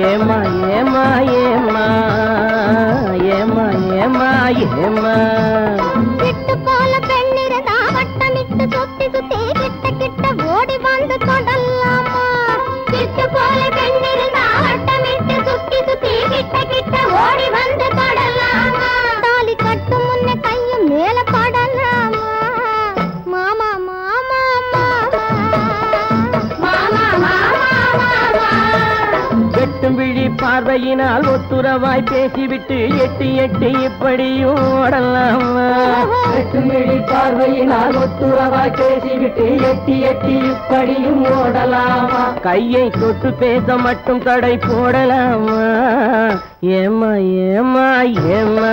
ஏமா ஏமா ஏமா ஏமா ஏமா ஏமா விட்டு போல பெண்ணிருந்தா வட்டமிட்டு சுத்தி சுத்தி கிட்ட கிட்ட ஓடி வந்து தொடலாமா விட்டு போல பெண்ணிருந்தா வட்டமிட்டு சுத்தி சுத்தி கிட்ட கிட்ட ஓடி வந்து தொடலாமா தாலி கட்டும் முன்ன கையும் மேல படலாமா மாமா மாமா மாமா மாமா வெட்டும் விழி பார்வையினால் ஒத்துறவாய் பேசிவிட்டு எட்டி எட்டி இப்படியும் ஓடலாமா வெட்டும் விழி பார்வையினால் ஒத்துறவாய் பேசிவிட்டு எட்டி எட்டி இப்படியும் ஓடலாமா கையை தொட்டு பேச மட்டும் கடை போடலாமா ஏமா ஏமா ஏமா